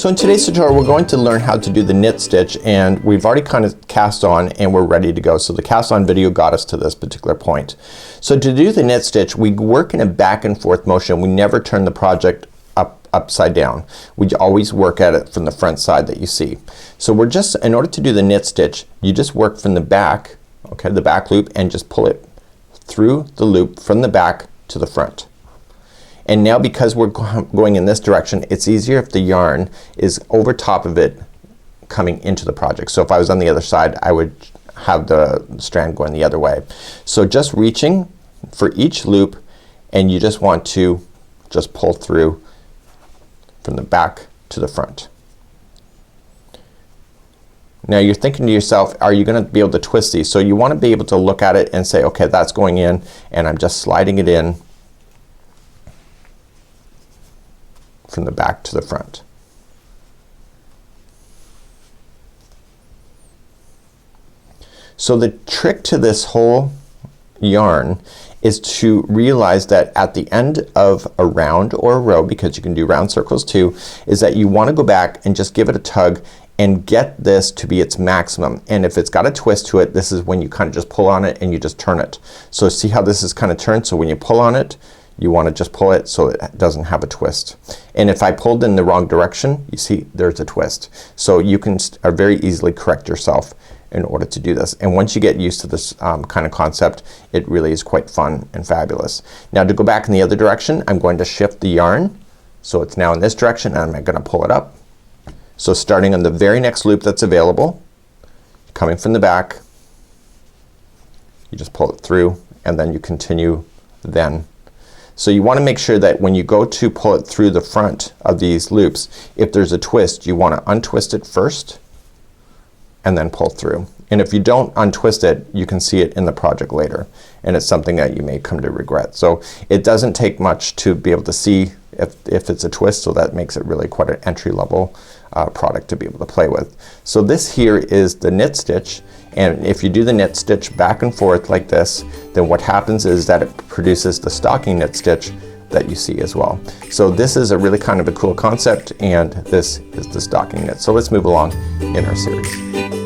So in today's tutorial we're going to learn how to do the knit stitch, and we've already kind of cast on and we're ready to go. So the cast on video got us to this particular point. So to do the knit stitch we work in a back and forth motion. We never turn the project upside down. We always work at it from the front side that you see. So we're just, in order to do the knit stitch, you just work from the back, okay, the back loop, and just pull it through the loop from the back to the front. And now because we're going in this direction, it's easier if the yarn is over top of it coming into the project. So if I was on the other side I would have the strand going the other way. So just reaching for each loop, and you just want to just pull through from the back to the front. Now you're thinking to yourself, are you gonna be able to twist these? So you want to be able to look at it and say, okay, that's going in and I'm just sliding it in from the back to the front. So the trick to this whole yarn is to realize that at the end of a round or a row, because you can do round circles too, is that you want to go back and just give it a tug and get this to be its maximum. And if it's got a twist to it, this is when you kind of just pull on it and you just turn it. So see how this is kind of turned? So when you pull on it, you want to just pull it so it doesn't have a twist. And if I pulled in the wrong direction, you see there's a twist. So you can very easily correct yourself in order to do this. And once you get used to this kind of concept, it really is quite fun and fabulous. Now to go back in the other direction, I'm going to shift the yarn so it's now in this direction, and I'm gonna pull it up. So starting on the very next loop that's available, coming from the back, you just pull it through and then you continue then. So you want to make sure that when you go to pull it through the front of these loops, if there's a twist you want to untwist it first and then pull through. And if you don't untwist it, you can see it in the project later, and it's something that you may come to regret. So it doesn't take much to be able to see if it's a twist, so that makes it really quite an entry-level product to be able to play with. So this here is the knit stitch, and if you do the knit stitch back and forth like this, then what happens is that it produces the stocking stitch that you see as well. So this is a really kind of a cool concept, and this is the stocking knit. So let's move along in our series.